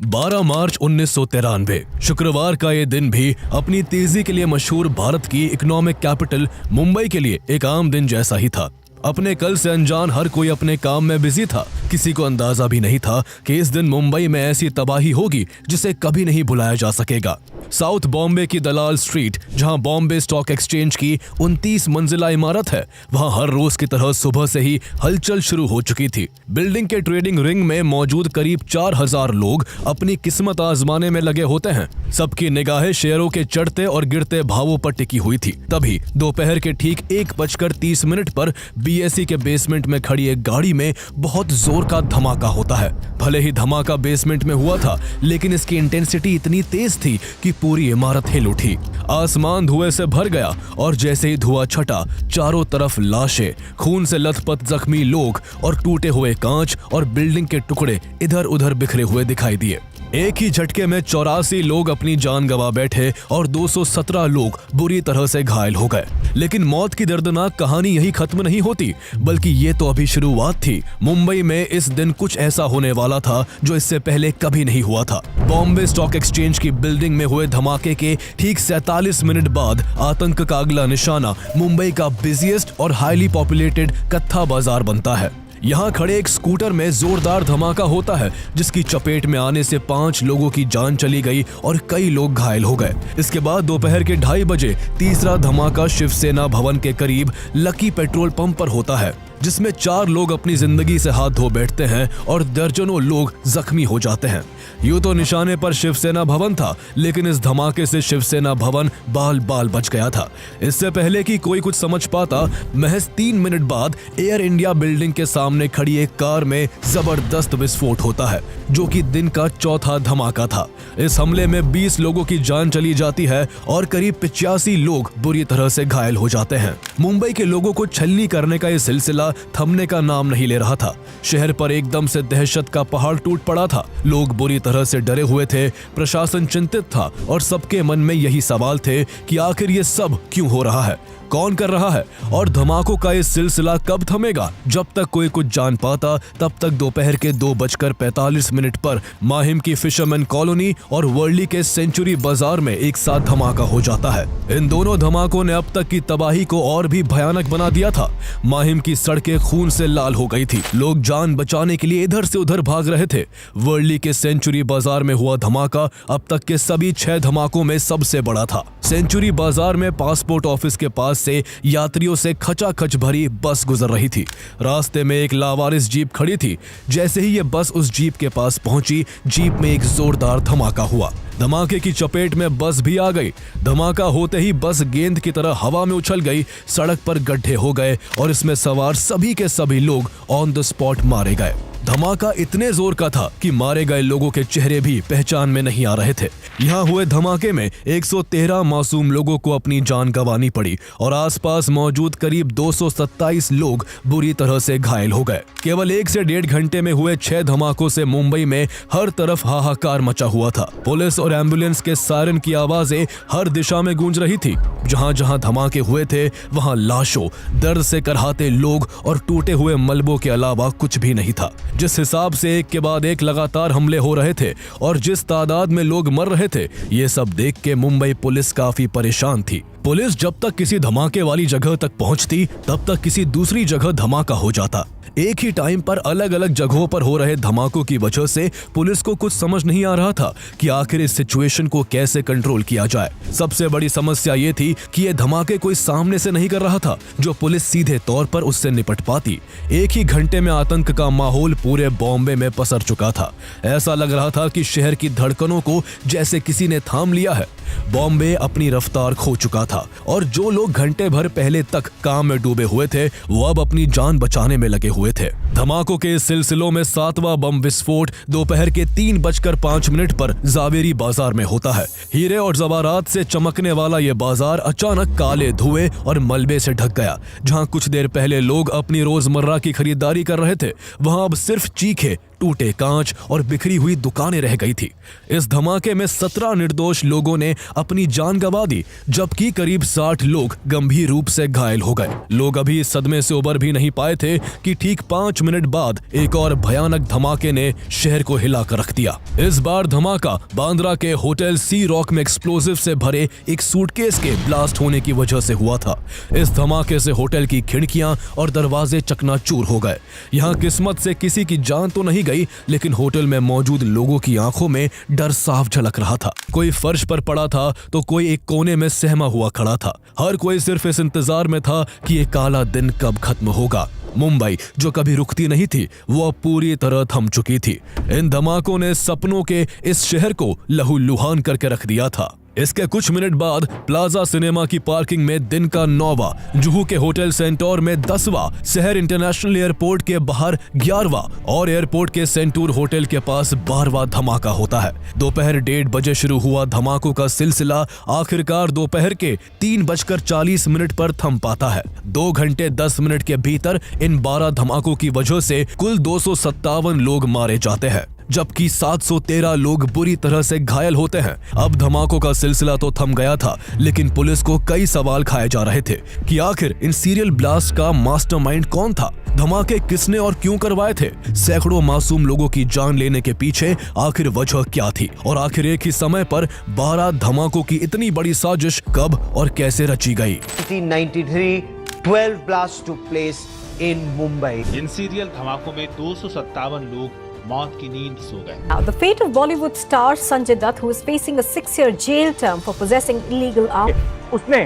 12 मार्च 1993 शुक्रवार का ये दिन भी अपनी तेजी के लिए मशहूर भारत की इकोनॉमिक कैपिटल मुंबई के लिए एक आम दिन जैसा ही था। अपने कल से अनजान हर कोई अपने काम में बिजी था। किसी को अंदाजा भी नहीं था कि इस दिन मुंबई में ऐसी तबाही होगी जिसे कभी नहीं भुलाया जा सकेगा। साउथ बॉम्बे की दलाल स्ट्रीट, जहां बॉम्बे स्टॉक एक्सचेंज की 29 मंजिला इमारत है, वहां हर रोज की तरह सुबह से ही हलचल शुरू हो चुकी थी। बिल्डिंग के ट्रेडिंग रिंग में मौजूद करीब 4000 लोग अपनी किस्मत आजमाने में लगे होते हैं। सबकी निगाहें शेयरों के चढ़ते और गिरते भावों पर टिकी हुई थी। तभी दोपहर के ठीक 1:30 पर बीएसई के बेसमेंट में खड़ी एक गाड़ी में बहुत जोर का धमाका होता है। भले ही धमाका बेसमेंट में हुआ था, लेकिन इसकी इंटेंसिटी इतनी तेज थी कि पूरी इमारत हिल उठी। आसमान धुएं से भर गया और जैसे ही धुआं छटा, चारों तरफ लाशें, खून से लथपथ जख्मी लोग और टूटे हुए कांच और बिल्डिंग के टुकड़े इधर उधर बिखरे हुए दिखाई दिए। एक ही झटके में 84 लोग अपनी जान गंवा बैठे और 217 लोग बुरी तरह से घायल हो गए। लेकिन मौत की दर्दनाक कहानी यही खत्म नहीं होती, बल्कि ये तो अभी शुरुआत थी। मुंबई में इस दिन कुछ ऐसा होने वाला था जो इससे पहले कभी नहीं हुआ था। बॉम्बे स्टॉक एक्सचेंज की बिल्डिंग में हुए धमाके के ठीक 47 मिनट बाद आतंक का अगला निशाना मुंबई का बिजिएस्ट और हाईली पॉपुलेटेड कत्था बाजार बनता है। यहाँ खड़े एक स्कूटर में जोरदार धमाका होता है, जिसकी चपेट में आने से 5 लोगों की जान चली गई और कई लोग घायल हो गए। इसके बाद दोपहर के 2:30 बजे तीसरा धमाका शिवसेना भवन के करीब लकी पेट्रोल पंप पर होता है, जिसमें 4 लोग अपनी जिंदगी से हाथ धो बैठते हैं और दर्जनों लोग जख्मी हो जाते हैं। यूं तो निशाने पर शिवसेना भवन था, लेकिन इस धमाके से शिवसेना भवन बाल बाल बच गया था। इससे पहले कि कोई कुछ समझ पाता, महज 3 मिनट बाद एयर इंडिया बिल्डिंग के सामने खड़ी एक कार में जबरदस्त विस्फोट होता है, जो कि दिन का चौथा धमाका था। इस हमले में 20 लोगों की जान चली जाती है और करीब 85 लोग बुरी तरह से घायल हो जाते हैं। मुंबई के लोगों को छलनी करने का यह सिलसिला थमने का नाम नहीं ले रहा था। शहर पर एकदम से दहशत का पहाड़ टूट पड़ा था। लोग बुरी तरह से डरे हुए थे, प्रशासन चिंतित था और सबके मन में यही सवाल थे कि आखिर ये सब क्यों हो रहा है, कौन कर रहा है और धमाकों का ये सिलसिला कब थमेगा। जब तक कोई कुछ जान पाता, तब तक दोपहर के 2:45 पर माहिम की फिशरमैन कॉलोनी और वर्ली के सेंचुरी बाजार में एक साथ धमाका हो जाता है। इन दोनों धमाकों ने अब तक की तबाही को और भी भयानक बना दिया था। माहिम की सड़कें खून से लाल हो गई थी। लोग जान बचाने के लिए इधर से उधर भाग रहे थे। वर्ली के सेंचुरी बाजार में हुआ धमाका अब तक के सभी 6 धमाकों में सबसे बड़ा था। सेंचुरी बाजार में पासपोर्ट ऑफिस के पास से यात्रियों से खचाखच भरी बस गुजर रही थी। रास्ते में एक लावारिस जीप खड़ी थी। जैसे ही ये बस उस जीप के पास पहुंची, जीप में एक जोरदार धमाका हुआ। धमाके की चपेट में बस भी आ गई। धमाका होते ही बस गेंद की तरह हवा में उछल गई, सड़क पर गड्ढे हो गए और इसमें सवार सभी के सभी लोग ऑन द स्पॉट मारे गए। धमाका इतने जोर का था कि मारे गए लोगों के चेहरे भी पहचान में नहीं आ रहे थे। यहाँ हुए धमाके में 113 मासूम लोगों को अपनी जान गंवानी पड़ी और आसपास मौजूद करीब 227 लोग बुरी तरह से घायल हो गए। केवल 1 से 1.5 घंटे में हुए 6 धमाकों से मुंबई में हर तरफ हाहाकार मचा हुआ था। पुलिस और एम्बुलेंस के सायरन की आवाजें हर दिशा में गूंज रही थी। जहाँ जहाँ धमाके हुए थे, वहाँ लाशों, दर्द से करहाते लोग और टूटे हुए मलबों के अलावा कुछ भी नहीं था। जिस हिसाब से एक के बाद एक लगातार हमले हो रहे थे और जिस तादाद में लोग मर रहे थे, ये सब देख के मुंबई पुलिस काफी परेशान थी। पुलिस जब तक किसी धमाके वाली जगह तक पहुंचती, तब तक किसी दूसरी जगह धमाका हो जाता। एक ही टाइम पर अलग अलग जगहों पर हो रहे धमाकों की वजह से पुलिस को कुछ समझ नहीं आ रहा था कि आखिर इस सिचुएशन को कैसे कंट्रोल किया जाए। सबसे बड़ी समस्या ये थी कि ये धमाके कोई सामने से नहीं कर रहा था, जो पुलिस सीधे तौर पर उससे निपट पाती। एक ही घंटे में आतंक का माहौल पूरे बॉम्बे में पसर चुका था। ऐसा लग रहा था कि शहर की धड़कनों को जैसे किसी ने थाम लिया है। बॉम्बे अपनी रफ्तार खो चुका था और जो लोग घंटे भर पहले तक काम में डूबे हुए थे, वो अब अपनी जान बचाने में लगे हुए थे। धमाकों के इस सिलसिलों में 7वां बम विस्फोट दोपहर के 3:05 पर जावेरी बाजार में होता है। हीरे और जवाहरात से चमकने वाला ये बाजार अचानक काले धुएं और मलबे से ढक गया। जहां कुछ देर पहले लोग अपनी रोजमर्रा की खरीदारी कर रहे थे, वहां अब सिर्फ चीखे, टूटे कांच और बिखरी हुई दुकानें रह गई थी। इस धमाके में 17 निर्दोष लोगों ने अपनी जान गंवा दी, जबकि करीब 60 लोग गंभीर रूप से घायल हो गए। लोग अभी इस सदमे से उबर भी नहीं पाए थे कि ठीक 5 मिनट बाद एक और भयानक धमाके ने शहर को हिलाकर रख दिया। इस बार धमाका बांद्रा के होटल सी रॉक में एक्सप्लोजिव से भरे एक सूटकेस के ब्लास्ट होने की वजह से हुआ था। इस धमाके से होटल की खिड़कियां और दरवाजे चकनाचूर हो गए। यहाँ किस्मत से किसी की जान तो नहीं गई, लेकिन होटल में मौजूद लोगों की आंखों में डर साफ झलक रहा था। कोई फर्श पर पड़ा था तो कोई एक कोने में सहमा हुआ खड़ा था। हर कोई सिर्फ इस इंतजार में था कि ये काला दिन कब खत्म होगा। मुंबई जो कभी रुकती नहीं थी, वो अब पूरी तरह थम चुकी थी। इन धमाकों ने सपनों के इस शहर को लहूलुहान करके रख दिया था। इसके कुछ मिनट बाद प्लाजा सिनेमा की पार्किंग में दिन का 9वां, जुहू के होटल सेंटोर में 10वां, शहर इंटरनेशनल एयरपोर्ट के बाहर 11वां और एयरपोर्ट के सेंटूर होटल के पास 12वां धमाका होता है। दोपहर 1:30 बजे शुरू हुआ धमाकों का सिलसिला आखिरकार दोपहर के 3:40 पर थम पाता है। 2 घंटे 10 मिनट के भीतर इन 12 धमाकों की वजह से कुल 257 लोग मारे जाते हैं, जबकि 713 लोग बुरी तरह से घायल होते हैं। अब धमाकों का सिलसिला तो थम गया था, लेकिन पुलिस को कई सवाल खाए जा रहे थे कि आखिर इन सीरियल ब्लास्ट का मास्टरमाइंड कौन था, धमाके किसने और क्यों करवाए थे, सैकड़ों मासूम लोगों की जान लेने के पीछे आखिर वजह क्या थी, और आखिर एक ही समय पर 12 धमाकों की इतनी बड़ी साजिश कब और कैसे रची गई। 1993 12 blasts took place in Mumbai. इन सीरियल धमाकों में 257 लोग मौत की नींद सो गए। Now, the fate of Bollywood star Sanjay Dutt, who is facing a 6-year jail term for possessing illegal arms. उसने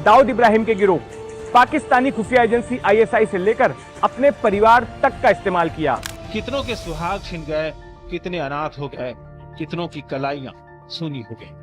दाऊद इब्राहिम के गिरोह, पाकिस्तानी खुफिया एजेंसी ISI से लेकर अपने परिवार तक का इस्तेमाल किया। कितनों के सुहाग छिन गए, कितने अनाथ हो गए, कितनों की कलाइयां सूनी हो गई।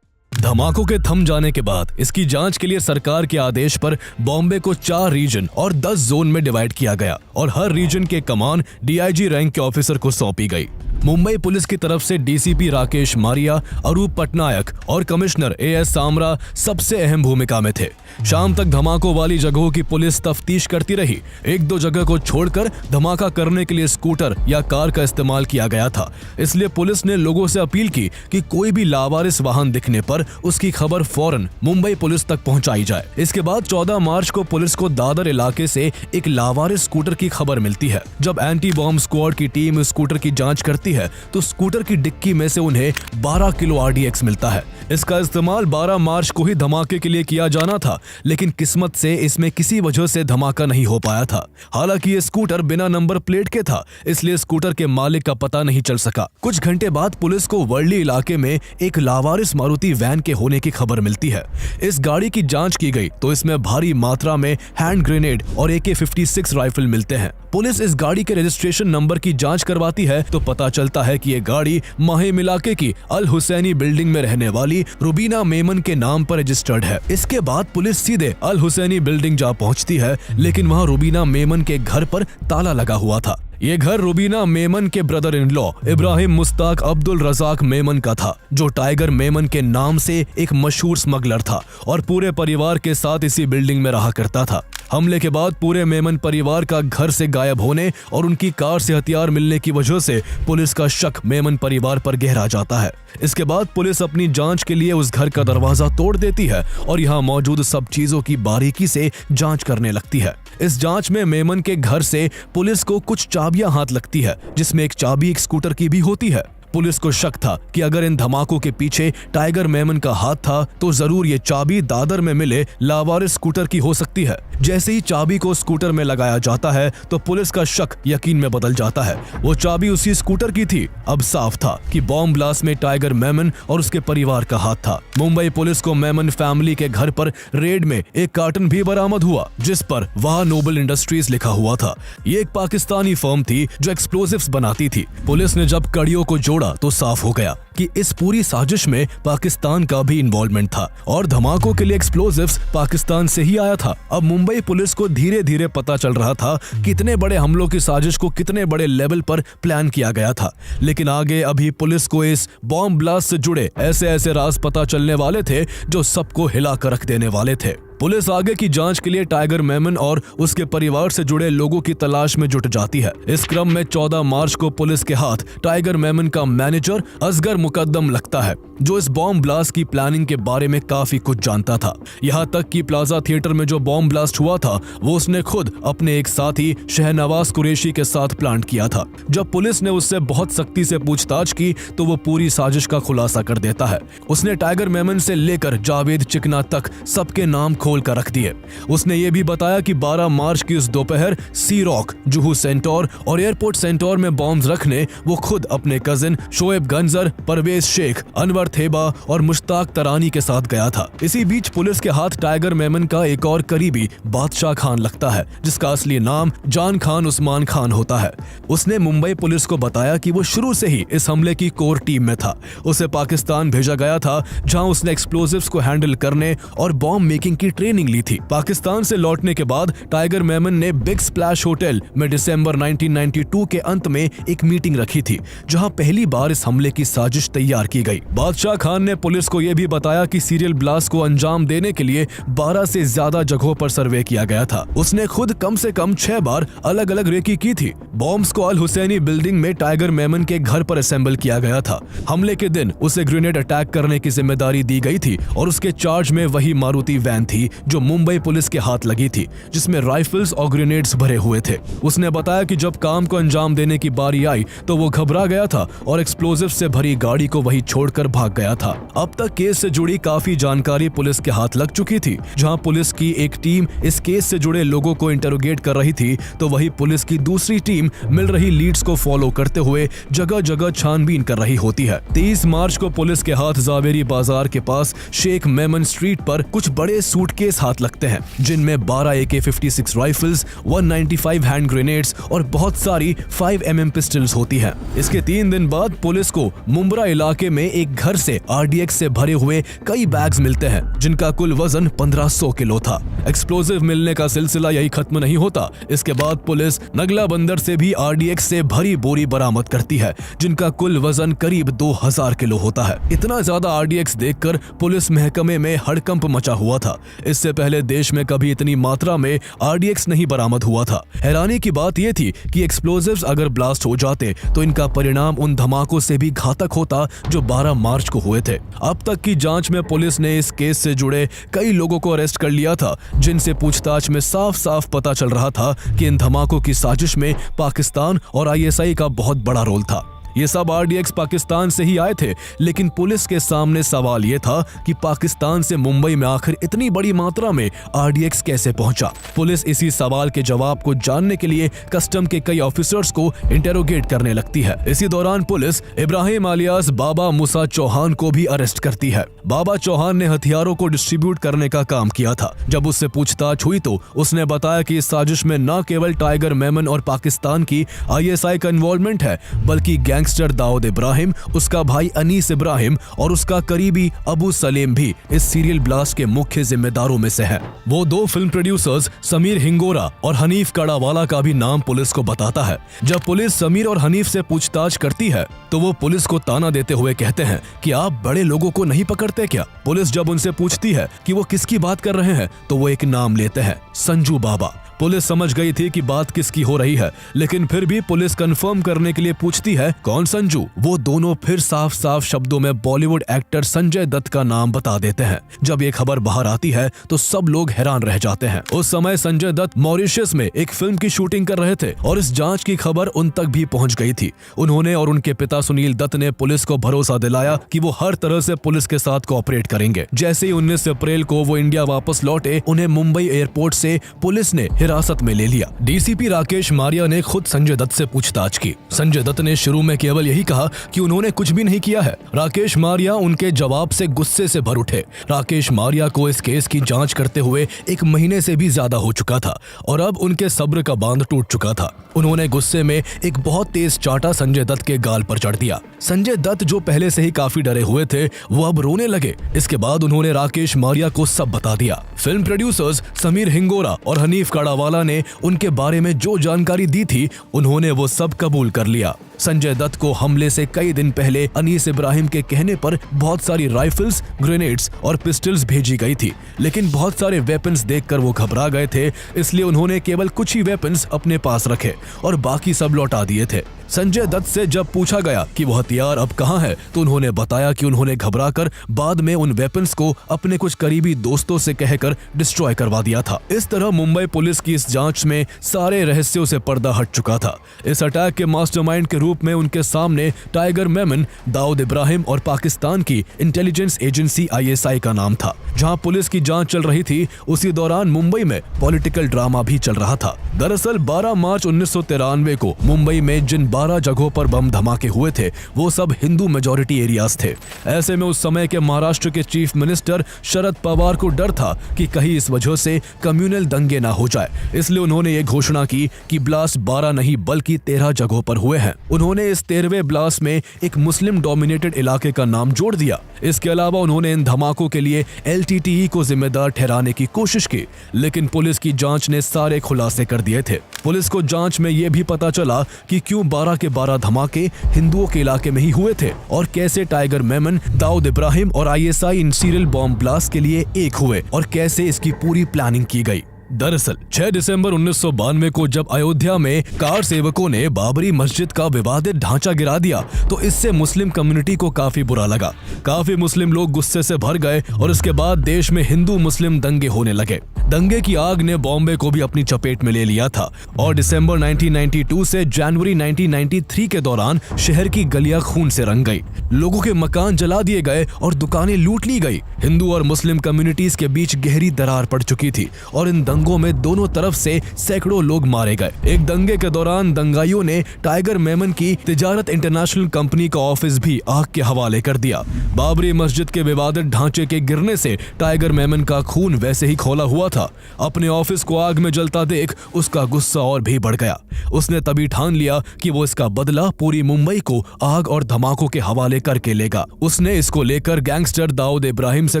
धमाकों के थम जाने के बाद इसकी जांच के लिए सरकार के आदेश पर बॉम्बे को 4 रीजन और 10 जोन में डिवाइड किया गया और हर रीजन के कमान DIG रैंक के ऑफिसर को सौंपी गई। मुंबई पुलिस की तरफ से DCP राकेश मारिया, अरूप पटनायक और कमिश्नर AS सामरा सबसे अहम भूमिका में थे। शाम तक धमाकों वाली जगहों की पुलिस तफ्तीश करती रही। 1-2 जगह को छोड़कर धमाका करने के लिए स्कूटर या कार का इस्तेमाल किया गया था। इसलिए पुलिस ने लोगों से अपील की कि कोई भी लावारिस वाहन दिखने पर उसकी खबर फौरन मुंबई पुलिस तक पहुंचाई जाए। इसके बाद 14 मार्च को पुलिस को दादर इलाके से एक लावारिस स्कूटर की खबर मिलती है। जब एंटी बॉम्ब स्क्वाड की टीम स्कूटर की जांच करती है तो स्कूटर की डिक्की में से उन्हें 12 किलो RDX मिलता है। इसका इस्तेमाल 12 मार्च को ही धमाके के लिए किया जाना था, लेकिन किस्मत से इसमें किसी वजह से धमाका नहीं हो पाया था। हालांकि ये स्कूटर बिना नंबर प्लेट के था, इसलिए स्कूटर के मालिक का पता नहीं चल सका। कुछ घंटे बाद पुलिस को वर्ली इलाके में एक लावारिस मारुति वैन के होने की खबर मिलती है। इस गाड़ी की जांच की गई तो इसमें भारी मात्रा में हैंड ग्रेनेड और AK-56 राइफल मिलते हैं। पुलिस इस गाड़ी के रजिस्ट्रेशन नंबर की जांच करवाती है तो पता चलता है कि ये गाड़ी माहिम इलाके की अल हुसैनी बिल्डिंग में रहने वाली रुबीना मेमन के नाम पर रजिस्टर्ड है। इसके बाद पुलिस सीधे अल हुसैनी बिल्डिंग जा पहुंचती है, लेकिन वहां रुबीना मेमन के घर पर ताला लगा हुआ था। ये घर रुबीना मेमन के brother in law Ibrahim Mushtaq Abdul Razak Memon का था, जो टाइगर मेमन के नाम से एक मशहूर स्मगलर था और पूरे परिवार के साथ इसी बिल्डिंग में रहा करता था। हमले के बाद पूरे मेमन परिवार का घर से गायब होने और उनकी कार से हथियार मिलने की वजह से पुलिस का शक मेमन परिवार पर गहरा जाता है। इसके बाद पुलिस अपनी जांच के लिए उस घर का दरवाजा तोड़ देती है और यहाँ मौजूद सब चीजों की बारीकी से जांच करने लगती है। इस जांच में मेमन के घर से पुलिस को कुछ चाबियां हाथ लगती है, जिसमें एक चाबी एक स्कूटर की भी होती है। पुलिस को शक था कि अगर इन धमाकों के पीछे टाइगर मेमन का हाथ था तो जरूर ये चाबी दादर में मिले लावारिस स्कूटर की हो सकती है। जैसे ही चाबी को स्कूटर में लगाया जाता है तो पुलिस का शक यकीन में बदल जाता है। वो चाबी उसी स्कूटर की थी। अब साफ था कि बॉम्ब ब्लास्ट में टाइगर मेमन और उसके परिवार का हाथ था। मुंबई पुलिस को मेमन फैमिली के घर पर रेड में एक कार्टन भी बरामद हुआ, जिस पर वाह नोबल इंडस्ट्रीज लिखा हुआ था। ये एक पाकिस्तानी फर्म थी जो एक्सप्लोजिव्स बनाती थी। पुलिस ने जब कड़ियों को जोड़ा तो साफ हो गया कि इस पूरी साजिश में पाकिस्तान का भी इन्वॉल्वमेंट था और धमाकों के लिए एक्सप्लोजिव्स पाकिस्तान से ही आया था। अब मुंबई पुलिस को धीरे धीरे पता चल रहा था कि इतने बड़े हमलों की साजिश को कितने बड़े लेवल पर प्लान किया गया था। लेकिन आगे अभी पुलिस को इस बॉम्ब ब्लास्ट से जुड़े ऐसे राज पता चलने वाले थे जो सबको हिला कर रख देने वाले थे। पुलिस आगे की जांच के लिए टाइगर मेमन और उसके परिवार से जुड़े लोगों की तलाश में जुट जाती है। इस क्रम में 14 मार्च को पुलिस के हाथ टाइगर मेमन का मैनेजर असगर मुकद्दम लगता है, जो इस बॉम्ब ब्लास्ट की प्लानिंग के बारे में काफी कुछ जानता था। यहाँ तक कि प्लाजा थिएटर में जो बॉम्ब ब्लास्ट हुआ था वो उसने खुद अपने एक साथी शहनवाज कुरैशी के साथ प्लान किया था। जब पुलिस ने उससे बहुत सख्ती से पूछताछ की तो वो पूरी साजिश का खुलासा कर देता है। उसने टाइगर मेमन से लेकर जावेद चिकना तक सबके नाम खोल कर रख दिए। उसने ये भी बताया कि 12 मार्च की उस दोपहर सी रॉक, जुहू सेंटोर और एयरपोर्ट सेंटोर में बॉम्ब्स रखने वो खुद अपने कजिन शोएब गंजर, परवेज शेख, अनवर थेबा और मुश्ताक तरानी के साथ गया था। इसी बीच पुलिस के हाथ टाइगर मेमन का एक और करीबी बादशाह खान लगता है, जिसका असली नाम जान खान उस्मान खान होता है। उसने मुंबई पुलिस को बताया कि वो शुरू से ही इस हमले की कोर टीम में था। उसे पाकिस्तान भेजा गया था, जहां उसने एक्सप्लोजिव्स को हैंडल करने और बॉम्ब मेकिंग की ट्रेनिंग ली थी। पाकिस्तान से लौटने के बाद टाइगर मेमन ने बिग स्प्लैश होटल में दिसंबर 1992 के अंत में एक मीटिंग रखी थी, जहां पहली बार इस हमले की साजिश तैयार की गई। बादशाह खान ने पुलिस को यह भी बताया कि सीरियल ब्लास्ट को अंजाम देने के लिए 12 से ज्यादा जगहों पर सर्वे किया गया था। उसने खुद कम से कम 6 बार अलग अलग रेकी की थी। बॉम्ब्स को अल हुसैनी बिल्डिंग में टाइगर मेमन के घर पर असेंबल किया गया था। हमले के दिन उसे ग्रेनेड अटैक करने की जिम्मेदारी दी गई थी और उसके चार्ज में वही मारुति वैन थी जो मुंबई पुलिस के हाथ लगी थी, जिसमें राइफल्स और ग्रेनेड्स भरे हुए थे। उसने बताया कि जब काम को अंजाम देने की बारी आई तो वो घबरा गया था और एक्सप्लोजिव से भरी गाड़ी को वहीं छोड़कर भाग गया था। अब तक केस से जुड़ी काफी जानकारी पुलिस के हाथ लग चुकी थी। जहां पुलिस की एक टीम इस केस से जुड़े लोगों को इंटरोगेट कर रही थी, तो वहीं पुलिस की दूसरी टीम मिल रही लीड्स को फॉलो करते हुए जगह जगह छानबीन कर रही होती है। 23 मार्च को पुलिस के हाथ जावेरी बाजार के पास शेख मेमन स्ट्रीट पर कुछ बड़े सूटकेस हाथ लगते हैं, जिनमें 12 AK-56 राइफल्स, 195 हैंड ग्रेनेड्स और बहुत सारी 5mm पिस्टल्स होती हैं। इसके 3 दिन बाद पुलिस को मुंब्रा इलाके में एक घर से RDX से भरे हुए कई बैग्स मिलते हैं, जिनका कुल वजन 1500 किलो था। एक्सप्लोजिव मिलने का सिलसिला यही खत्म नहीं होता। इसके बाद पुलिस नगला बंदर से भी RDX से भरी बोरी बरामद करती है, जिनका कुल वजन करीब 2000 किलो होता है। इतना ज्यादा RDX देखकर पुलिस महकमे में हड़कंप मचा हुआ था। इससे पहले देश में कभी इतनी मात्रा में RDX नहीं बरामद हुआ था। हैरानी की बात यह थी कि एक्सप्लोजिव्स अगर ब्लास्ट हो जाते तो इनका परिणाम उन धमाकों से भी घातक होता जो 12 मार्च को हुए थे। अब तक की जांच में पुलिस ने इस केस से जुड़े कई लोगों को अरेस्ट कर लिया था, जिनसे पूछताछ में साफ साफ पता चल रहा था कि इन धमाकों की साजिश में पाकिस्तान और ISI का बहुत बड़ा रोल था। ये सब RDX पाकिस्तान से ही आए थे, लेकिन पुलिस के सामने सवाल ये था कि पाकिस्तान से मुंबई में आखिर इतनी बड़ी मात्रा में RDX कैसे पहुंचा। पुलिस इसी सवाल के जवाब को जानने के लिए कस्टम के कई ऑफिसर्स को इंटेरोगेट करने लगती है। इसी दौरान पुलिस इब्राहिम अलियास बाबा मूसा चौहान को भी अरेस्ट करती है। बाबा चौहान ने हथियारों को डिस्ट्रीब्यूट करने का काम किया था। जब उससे पूछताछ हुई तो उसने बताया कि इस साजिश में न केवल टाइगर मेमन और पाकिस्तान की ISI का इन्वॉल्वमेंट है, बल्कि गैंगस्टर दाऊद इब्राहिम, उसका भाई अनीस इब्राहिम और उसका करीबी अबू सलेम भी इस सीरियल ब्लास्ट के मुख्य जिम्मेदारों में से हैं। वो 2 फिल्म प्रोड्यूसर्स समीर हिंगोरा और हनीफ कड़ावाला का भी नाम पुलिस को बताता है। जब पुलिस समीर और हनीफ से पूछताछ करती है तो वो पुलिस को ताना देते हुए कहते हैं कि आप बड़े लोगों को नहीं पकड़ते क्या। पुलिस जब उनसे पूछती है कि वो किसकी बात कर रहे हैं तो वो एक नाम लेते हैं, संजू बाबा। पुलिस समझ गई थी कि बात किसकी हो रही है, लेकिन फिर भी पुलिस कंफर्म करने के लिए पूछती है, कौन संजू। वो दोनों फिर साफ साफ शब्दों में बॉलीवुड एक्टर संजय दत्त का नाम बता देते हैं। जब ये खबर बाहर आती है तो सब लोग हैरान रह जाते हैं। उस समय संजय दत्त मॉरिशस में एक फिल्म की शूटिंग कर रहे थे और इस जांच की खबर उन तक भी पहुंच गई थी। उन्होंने और उनके पिता सुनील दत्त ने पुलिस को भरोसा दिलाया कि वो हर तरह से पुलिस के साथ कोऑपरेट करेंगे। जैसे ही 19 अप्रैल को वो इंडिया वापस लौटे, उन्हें मुंबई एयरपोर्ट से पुलिस ने हिरासत में ले लिया। DCP राकेश मारिया ने खुद संजय दत्त से पूछताछ की। संजय दत्त ने शुरू में केवल यही कहा कि उन्होंने कुछ भी नहीं किया है। राकेश मारिया उनके जवाब से गुस्से से भर उठे। राकेश मारिया को इस केस की जांच करते हुए 1 महीने से भी ज्यादा हो चुका था और अब उनके सब्र का बांध टूट चुका था। उन्होंने गुस्से में एक बहुत तेज चाटा संजय दत्त के गाल पर चढ़ दिया। संजय दत्त जो पहले से ही काफी डरे हुए थे वो अब रोने लगे। इसके बाद उन्होंने राकेश मारिया को सब बता दिया। फिल्म प्रोड्यूसर्स समीर हिंगोरा और हनीफ काड़ावाला ने उनके बारे में जो जानकारी दी थी उन्होंने वो सब कबूल कर लिया। संजय दत्त को हमले से कई दिन पहले अनीस इब्राहिम के कहने पर बहुत सारी राइफल्स, ग्रेनेड्स और पिस्टल्स भेजी गई थी, लेकिन बहुत सारे वेपन्स देखकर वो घबरा गए थे, इसलिए उन्होंने केवल कुछ ही वेपन्स अपने पास रखे और बाकी सब लौटा दिए थे। संजय दत्त से जब पूछा गया कि वो हथियार अब कहाँ है तो उन्होंने बताया कि उन्होंने घबराकर बाद में उन वेपन्स को अपने कुछ करीबी दोस्तों से कहकर डिस्ट्रॉय करवा दिया था। इस तरह मुंबई पुलिस की इस जांच में सारे रहस्यों से पर्दा हट चुका था। इस अटैक के मास्टरमाइंड के रूप में उनके सामने टाइगर मेमन, दाऊद इब्राहिम और पाकिस्तान की इंटेलिजेंस एजेंसी ISI का नाम था। जहां पुलिस की जांच चल रही थी उसी दौरान मुंबई में पॉलिटिकल ड्रामा भी चल रहा था। दरअसल 12 मार्च 1993 को मुंबई में जिन 12 जगहों पर बम धमाके हुए थे वो सब हिंदू मेजॉरिटी एरियाज थे। ऐसे में उस समय के महाराष्ट्र के चीफ मिनिस्टर शरद पवार को डर था कि कहीं इस वजह से कम्युनल दंगे ना हो जाए, इसलिए उन्होंने ये घोषणा की कि ब्लास्ट 12 नहीं बल्कि 13 जगहों पर हुए हैं। उन्होंने इस 13वें ब्लास्ट में एक मुस्लिम डोमिनेटेड इलाके का नाम जोड़ दिया। इसके अलावा उन्होंने इन धमाकों के लिए LTTE को जिम्मेदार ठहराने की कोशिश की, लेकिन पुलिस की जांच ने सारे खुलासे कर दिए थे। पुलिस को जांच में यह भी पता चला कि क्यों 12 के 12 धमाके हिंदुओं के इलाके में ही हुए थे और कैसे टाइगर मेमन, दाऊद इब्राहिम और ISI in serial bomb blast के लिए एक हुए और कैसे इसकी पूरी प्लानिंग की गई। दरअसल 6 दिसंबर 1992 को जब अयोध्या में कार सेवकों ने बाबरी मस्जिद का विवादित ढांचा गिरा दिया तो इससे मुस्लिम कम्युनिटी को काफी बुरा लगा। काफी मुस्लिम लोग गुस्से से भर गए और इसके बाद देश में हिंदू मुस्लिम दंगे होने लगे। दंगे की आग ने बॉम्बे को भी अपनी चपेट में ले लिया था और दिसंबर 1992 से जनवरी 1993 के दौरान शहर की गलियां खून से रंग गई। लोगों के मकान जला दिए गए और दुकानें लूट ली गई। हिंदू और मुस्लिम कम्युनिटीज के बीच गहरी दरार पड़ चुकी थी और इन दंगों में दोनों तरफ से सैकड़ों लोग मारे गए। एक दंगे के दौरान दंगाइयों ने टाइगर मेमन की तिजारत इंटरनेशनल कंपनी का ऑफिस भी आग के हवाले कर दिया। बाबरी मस्जिद के विवादित ढांचे के गिरने से टाइगर मेमन का खून वैसे ही खौला हुआ था। अपने ऑफिस को आग में जलता देख उसका गुस्सा और भी बढ़ गया। उसने तभी ठान लिया कि वो इसका बदला पूरी मुंबई को आग और धमाकों के हवाले करके लेगा। उसने इसको लेकर गैंगस्टर दाऊद इब्राहिम से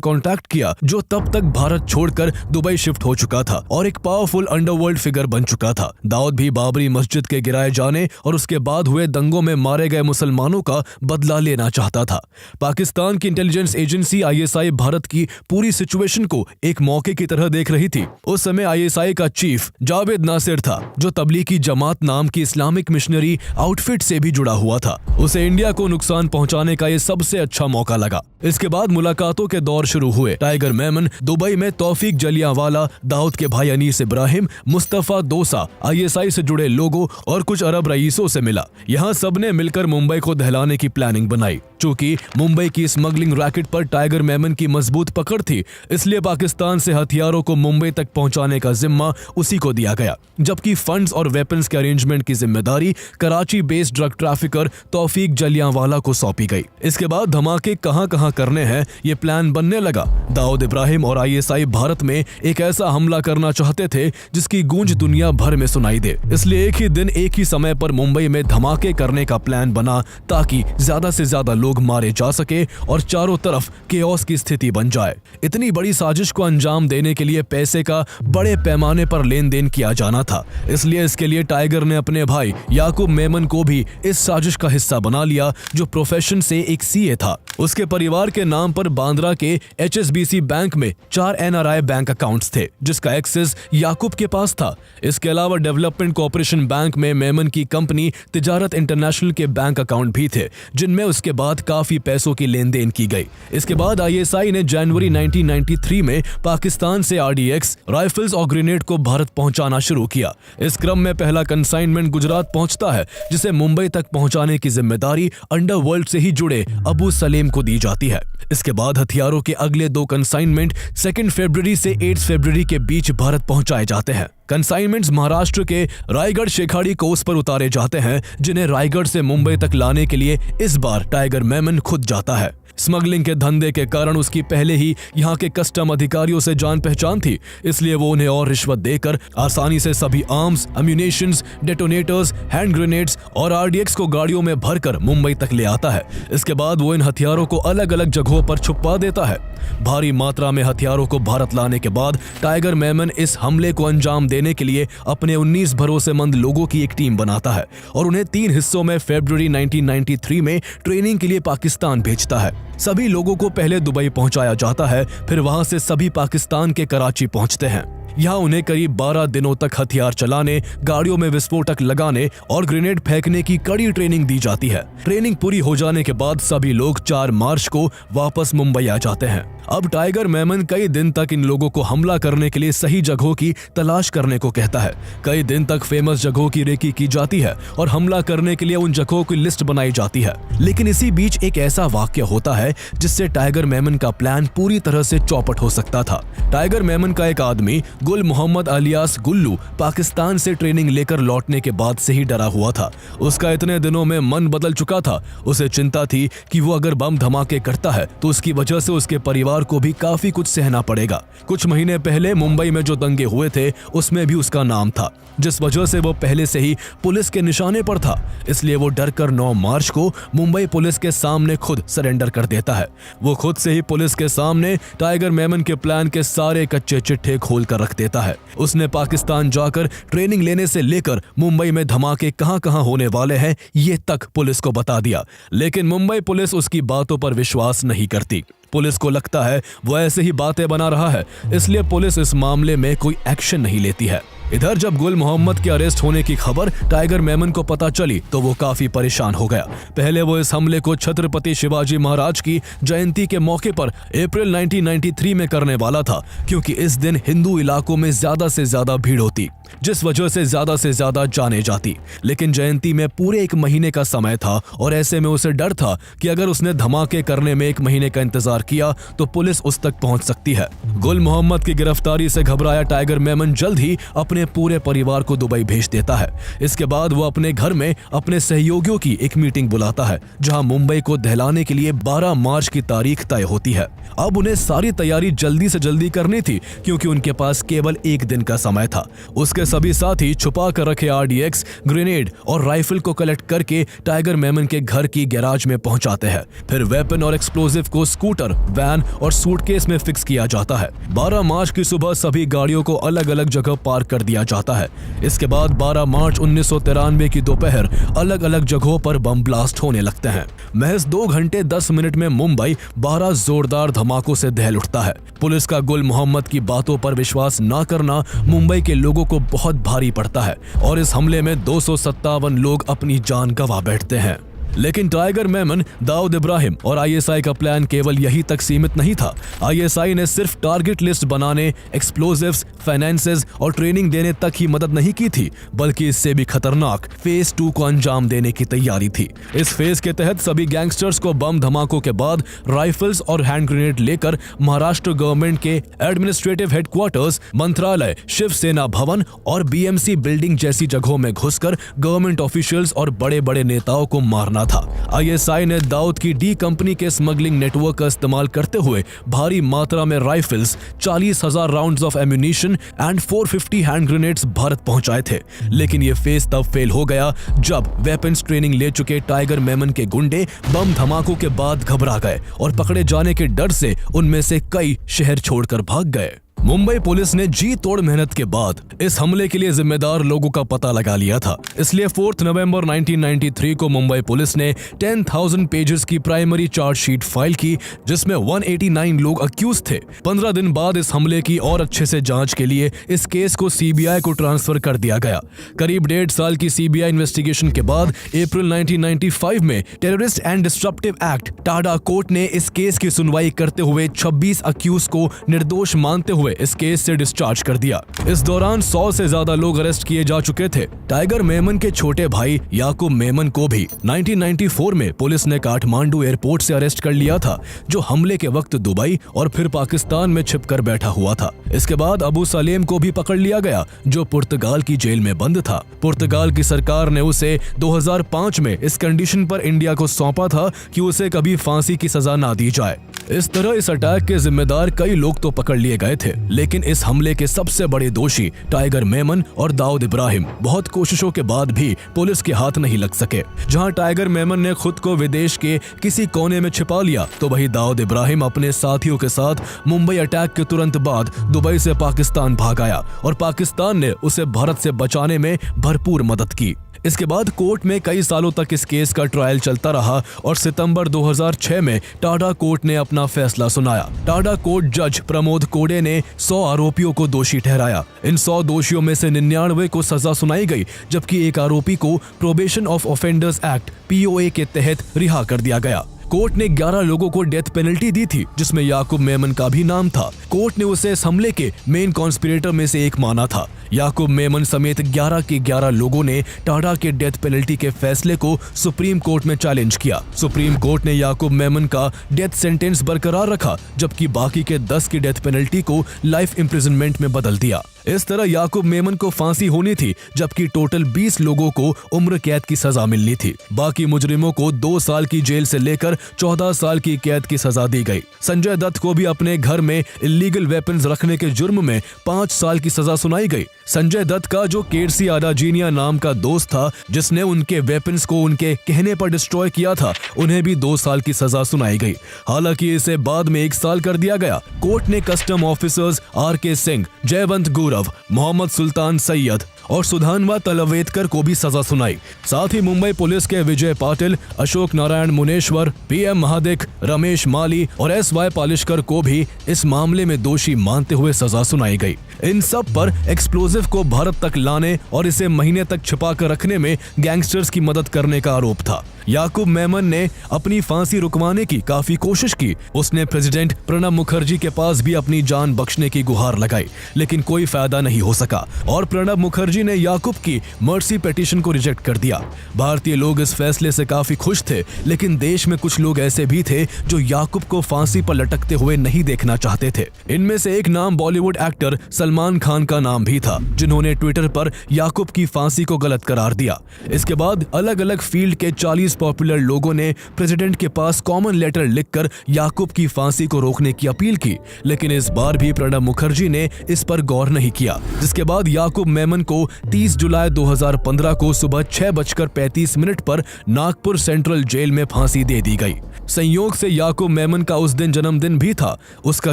कांटेक्ट किया जो तब तक भारत छोड़कर दुबई शिफ्ट हो चुका था और एक पावरफुल अंडरवर्ल्ड फिगर बन चुका था। दाऊद भी बाबरी मस्जिद के गिराए जाने और उसके बाद हुए दंगों में मारे गए मुसलमानों का बदला लेना चाहता था। पाकिस्तान की इंटेलिजेंस एजेंसी ISI भारत की पूरी सिचुएशन को एक मौके की तरह देख रही थी। उस समय ISI का चीफ जावेद नासिर था जो तबलीगी जमात नाम की इस्लामिक मिशनरी आउटफिट से भी जुड़ा हुआ था। उसे इंडिया को नुकसान पहुंचाने का ये सबसे अच्छा मौका लगा। इसके बाद मुलाकातों के दौर शुरू हुए। टाइगर मेमन दुबई में तौफीक जलियांवाला, दाऊद के भाई अनीस इब्राहिम, मुस्तफा दोसा, ISI से जुड़े लोगों और कुछ अरब रईसों से मिला। यहाँ सबने मिलकर मुंबई को दहलाने की प्लानिंग बनाई। चूंकि मुंबई की स्मगलिंग रैकेट पर टाइगर मेमन की मजबूत पकड़ थी, इसलिए पाकिस्तान से हथियारों को मुंबई तक पहुंचाने का जिम्मा उसी को दिया गया, जबकि फंड्स और वेपन्स के अरेंजमेंट की जिम्मेदारी कराची बेस्ड ड्रग ट्रैफिकर तौफीक जलियांवाला को सौंपी गई। इसके बाद धमाके कहां करने हैं ये प्लान बनने लगा। दाऊद इब्राहिम और ISI भारत में एक ऐसा हमला करना चाहते थे जिसकी गूंज दुनिया भर में सुनाई दे, इसलिए एक ही दिन एक ही समय पर मुंबई में धमाके करने का प्लान बना ताकि ज्यादा से ज्यादा लोग मारे जा सके और चारों तरफ केओस की स्थिति बन जाए। इतनी बड़ी साजिश को अंजाम देने के लिए पैसे का बड़े पैमाने पर लेन देन किया जाना था, इसलिए इसके लिए टाइगर ने अपने भाई याकूब मेमन को भी इस साजिश का हिस्सा बना लिया जो प्रोफेशन से एक CA था। उसके परिवार के नाम पर बांद्रा के HSBC बैंक में 4 NRI बैंक अकाउंट्स थे जिसका एक्सेस याकूब के पास था। इसके अलावा डेवलपमेंट कॉर्पोरेशन बैंक में मेमन की कंपनी तिजारत इंटरनेशनल के बैंक अकाउंट भी थे जिनमें उसके बाद काफी पैसों की लेन देन की गई। इसके बाद ISI ने जनवरी 1993 में पाकिस्तान से RDX, राइफल्स और ग्रेनेड को भारत पहुंचाना शुरू किया। इस क्रम में पहला कंसाइनमेंट गुजरात पहुंचता है जिसे मुंबई तक पहुंचाने की जिम्मेदारी अंडरवर्ल्ड से ही जुड़े अबू सलेम को दी जाती है। इसके बाद हथियारों के अगले 2 कंसाइनमेंट 2 फरवरी से 8 फरवरी के बीच भारत पहुंचाए जाते हैं। कंसाइनमेंट्स महाराष्ट्र के रायगढ़ शेखाड़ी कोस्ट पर उतारे जाते हैं, जिन्हें रायगढ़ से मुंबई तक लाने के लिए इस बार टाइगर मेमन खुद जाता है। स्मगलिंग के धंधे के कारण उसकी पहले ही यहाँ के कस्टम अधिकारियों से जान पहचान थी, इसलिए वो उन्हें और रिश्वत देकर आसानी से सभी आर्म्स, अम्यूनेशंस, डेटोनेटर्स, हैंड ग्रेनेड्स और आरडीएक्स को गाड़ियों में भरकर मुंबई तक ले आता है। इसके बाद वो इन हथियारों को अलग अलग जगहों पर छुपा देता है। भारी मात्रा में हथियारों को भारत लाने के बाद टाइगर मेमन इस हमले को अंजाम देने के लिए अपने 19 भरोसेमंद लोगों की एक टीम बनाता है और उन्हें 3 हिस्सों में फरवरी 1993 में ट्रेनिंग के लिए पाकिस्तान भेजता है। सभी लोगों को पहले दुबई पहुंचाया जाता है, फिर वहां से सभी पाकिस्तान के कराची पहुंचते हैं। यहाँ उन्हें करीब 12 दिनों तक हथियार चलाने, गाड़ियों में विस्फोटक लगाने और ग्रेनेड फेंकने की कड़ी ट्रेनिंग दी जाती है। ट्रेनिंग पूरी हो जाने के बाद सभी लोग 4 मार्च को वापस मुंबई आ जाते हैं। अब टाइगर मेमन कई दिन तक इन लोगों को हमला करने के लिए सही जगहों की तलाश करने को कहता है। कई दिन तक फेमस जगहों की रेकी की जाती है और हमला करने के लिए उन जगहों की लिस्ट बनाई जाती है। लेकिन इसी बीच एक ऐसा वाक्य होता है जिससे टाइगर मेमन का प्लान पूरी तरह से चौपट हो सकता था। टाइगर मेमन का एक आदमी गुल मोहम्मद अलियास गुल्लू पाकिस्तान से ट्रेनिंग लेकर लौटने के बाद से ही डरा हुआ था। उसका इतने दिनों में मन बदल चुका था। उसे चिंता थी कि वो अगर बम धमाके करता है तो उसकी वजह से उसके परिवार को भी काफी कुछ सहना पड़ेगा। कुछ महीने पहले मुंबई में जो दंगे हुए थे उसमें भी उसका नाम था, जिस वजह से वो पहले से ही पुलिस के निशाने पर था। इसलिए वो डरकर 9 मार्च को मुंबई पुलिस के सामने खुद सरेंडर कर देता है। वो खुद से ही पुलिस के सामने टाइगर मेमन के प्लान के सारे कच्चे चिट्ठे खोल कर रख देता है। उसने पाकिस्तान जाकर ट्रेनिंग लेने से लेकर मुंबई में धमाके कहां-कहां होने वाले हैं ये तक पुलिस को बता दिया। लेकिन मुंबई पुलिस उसकी बातों पर विश्वास नहीं करती। पुलिस को लगता है वो ऐसे ही बातें बना रहा है, इसलिए पुलिस इस मामले में कोई एक्शन नहीं लेती है। इधर जब गुल मोहम्मद के अरेस्ट होने की खबर टाइगर मेमन को पता चली तो वो काफी परेशान हो गया। पहले वो इस हमले को छत्रपति शिवाजी महाराज की जयंती के मौके पर अप्रैल 1993 में करने वाला था, क्योंकि इस दिन हिंदू इलाकों में ज्यादा से ज्यादा भीड़ होती, जिस वजह से ज्यादा जाने जाती। लेकिन जयंती में पूरे 1 महीने का समय था और ऐसे में उसे डर था कि अगर उसने धमाके करने में 1 महीने का इंतजार किया तो पुलिस उस तक पहुंच सकती है। गुल मोहम्मद की गिरफ्तारी से घबराया टाइगर मेमन जल्द ही अपने पूरे परिवार को दुबई भेज देता है। इसके बाद वो अपने घर में अपने सहयोगियों की एक मीटिंग बुलाता है, जहां मुंबई को दहलाने के लिए 12 मार्च की तारीख तय होती है। अब उन्हें सारी तैयारी जल्दी से जल्दी करनी थी, क्योंकि उनके पास केवल 1 दिन का समय था। उसके सभी साथी छुपा कर रखे आरडीएक्स, ग्रेनेड और राइफल को कलेक्ट करके टाइगर मेमन के घर की गैराज में पहुंचाते हैं। फिर वेपन और एक्सप्लोजिव को स्कूटर, वैन और सूटकेस में फिक्स किया जाता है। 12 मार्च की सुबह सभी गाड़ियों को अलग अलग जगह पार्क कर दिया जाता है। इसके बाद 12 मार्च 1993 की दोपहर अलग अलग जगहों पर बम ब्लास्ट होने लगते हैं। महज 2 घंटे 10 मिनट में मुंबई 12 जोरदार धमाकों से दहल उठता है। पुलिस का गुल मोहम्मद की बातों पर विश्वास न करना मुंबई के लोगों को बहुत भारी पड़ता है और इस हमले में 257 लोग अपनी जान गंवा बैठते हैं। लेकिन टाइगर मेमन, दाऊद इब्राहिम और आईएसआई का प्लान केवल यही तक सीमित नहीं था। आईएसआई ने सिर्फ टारगेट लिस्ट बनाने, एक्सप्लोजिव्स, फाइनेंसेस और ट्रेनिंग देने तक ही मदद नहीं की थी, बल्कि इससे भी खतरनाक फेज 2 को अंजाम देने की तैयारी थी। इस फेज के तहत सभी गैंगस्टर्स को बम धमाकों के बाद राइफल्स और हैंड ग्रेनेड लेकर महाराष्ट्र गवर्नमेंट के एडमिनिस्ट्रेटिव हेडक्वार्टर्स, मंत्रालय, शिवसेना भवन और बीएमसी बिल्डिंग जैसी जगहों में घुसकर गवर्नमेंट ऑफिशियल्स और बड़े बड़े नेताओं को मारना था। आईएसआई ने दाऊद की डी कंपनी के स्मगलिंग नेटवर्क का इस्तेमाल करते हुए भारी मात्रा में rifles, 40,000 rounds of ammunition and 450 hand grenades Bharat पहुंचाए थे। लेकिन ये फेज तब फेल हो गया जब वेपन्स ट्रेनिंग ले चुके टाइगर मेमन के गुंडे बम धमाकों के बाद घबरा गए और पकड़े जाने के डर से उनमें से कई शहर छोड़कर भाग गए। मुंबई पुलिस ने जी तोड़ मेहनत के बाद इस हमले के लिए जिम्मेदार लोगों का पता लगा लिया था। इसलिए 4 नवंबर 1993 को मुंबई पुलिस ने 10,000 पेजेस की प्राइमरी चार्जशीट फाइल की, जिसमें 189 लोग अक्यूज थे। 15 दिन बाद इस हमले की और अच्छे से जांच के लिए इस केस को सीबीआई को ट्रांसफर कर दिया गया। करीब 1.5 साल की सीबीआई इन्वेस्टिगेशन के बाद अप्रैल 1995 में terrorist and disruptive act TADA court ने इस केस की सुनवाई करते हुए 26 अक्यूज को निर्दोष मानते हुए हुए इस केस से डिस्चार्ज कर दिया। इस दौरान 100 से ज्यादा लोग अरेस्ट किए जा चुके थे। टाइगर मेमन के छोटे भाई याकूब मेमन को भी 1994 में पुलिस ने काठमांडू एयरपोर्ट से अरेस्ट कर लिया था, जो हमले के वक्त दुबई और फिर पाकिस्तान में छिपकर बैठा हुआ था। इसके बाद अबू सलेम को भी पकड़ लिया गया, जो पुर्तगाल की जेल में बंद था। पुर्तगाल की सरकार ने उसे 2005 में इस कंडीशन पर इंडिया को सौंपा था कि उसे कभी फांसी की सजा ना दी जाए। इस तरह इस अटैक के जिम्मेदार कई लोग तो पकड़ लिए गए थे, लेकिन इस हमले के सबसे बड़े दोषी टाइगर मेमन और दाऊद इब्राहिम बहुत कोशिशों के बाद भी पुलिस के हाथ नहीं लग सके। जहां टाइगर मेमन ने खुद को विदेश के किसी कोने में छिपा लिया, तो वहीं दाऊद इब्राहिम अपने साथियों के साथ मुंबई अटैक के तुरंत बाद दुबई से पाकिस्तान भाग आया और पाकिस्तान ने उसे भारत से बचाने में भरपूर मदद की। इसके बाद कोर्ट में कई सालों तक इस केस का ट्रायल चलता रहा और सितंबर 2006 में टाडा कोर्ट ने अपना फैसला सुनाया। टाडा कोर्ट जज प्रमोद कोडे ने 100 आरोपियों को दोषी ठहराया। इन 100 दोषियों में से 99 को सजा सुनाई गई, जबकि एक आरोपी को probation of offenders act POA के तहत रिहा कर दिया गया। कोर्ट ने 11 लोगों को डेथ पेनल्टी दी थी, जिसमें याकूब मेमन का भी नाम था। कोर्ट ने उसे इस हमले के मेन कॉन्स्पिरेटर में से एक माना था। याकूब मेमन समेत 11 के 11 लोगों ने टाडा के डेथ पेनल्टी के फैसले को सुप्रीम कोर्ट में चैलेंज किया। सुप्रीम कोर्ट ने याकूब मेमन का डेथ सेंटेंस बरकरार रखा, जबकि बाकी के 10 की डेथ पेनल्टी को लाइफ इम्प्रिजनमेंट में बदल दिया। इस तरह याकूब मेमन को फांसी होनी थी, जबकि टोटल 20 लोगों को उम्र कैद की सजा मिलनी थी। बाकी मुजरिमों को 2 साल की जेल से लेकर 14 साल की कैद की सजा दी गई। संजय दत्त को भी अपने घर में इलीगल वेपन्स रखने के जुर्म में 5 साल की सजा सुनाई गई। संजय दत्त का जो केरसी आदाजीनिया नाम का दोस्त था, जिसने उनके वेपन्स को उनके कहने पर डिस्ट्रॉय किया था, उन्हें भी 2 साल की सजा सुनाई गई। हालांकि इसे बाद में 1 साल कर दिया गया। कोर्ट ने कस्टम ऑफिसर्स RK सिंह, जयवंत गौरव, मोहम्मद सुल्तान सैयद और सुधानवा तलवेदकर को भी सजा सुनाई। साथ ही मुंबई पुलिस के विजय पाटिल, अशोक नारायण मुनेश्वर, PM महादिक, रमेश माली और SY पालिशकर को भी इस मामले में दोषी मानते हुए सजा सुनाई गई। इन सब पर एक्सप्लोजिव को भारत तक लाने और इसे महीने तक छिपा कर रखने में गैंगस्टर्स की मदद करने का आरोप था। याकूब मेमन ने अपनी फांसी रुकवाने की काफी कोशिश की। उसने प्रेसिडेंट प्रणब मुखर्जी के पास भी अपनी जान बख्शने की गुहार लगाई, लेकिन कोई फायदा नहीं हो सका और प्रणब मुखर्जी ने याकूब की मर्सी पिटीशन को रिजेक्ट कर दिया। भारतीय लोग इस फैसले से काफी खुश थे, लेकिन देश में कुछ लोग ऐसे भी थे जो याकूब को फांसी पर लटकते हुए नहीं देखना चाहते थे। इनमें से एक नाम बॉलीवुड एक्टर सलमान खान का नाम भी था, जिन्होंने ट्विटर पर याकूब की फांसी को गलत करार दिया। इसके बाद अलग अलग फील्ड के 40 पॉपुलर लोगों ने प्रेसिडेंट के पास कॉमन लेटर लिखकर याकूब की फांसी को रोकने की अपील की, लेकिन इस बार भी प्रणब मुखर्जी ने इस पर गौर नहीं किया, जिसके बाद याकूब मेमन को 30 जुलाई 2015 को सुबह 6:35 पर नागपुर सेंट्रल जेल में फांसी दे दी गई। संयोग से याकूब मेमन का उस दिन जन्मदिन भी था। उसका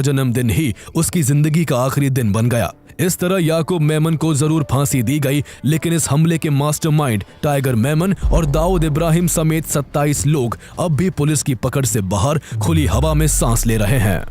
जन्मदिन ही उसकी जिंदगी का आखिरी दिन बन गया। इस तरह याकूब मेमन को जरूर फांसी दी गई, लेकिन इस हमले के मास्टरमाइंड टाइगर मेमन और दाऊद इब्राहिम समेत 27 लोग अब भी पुलिस की पकड़ से बाहर खुली हवा में सांस ले रहे हैं।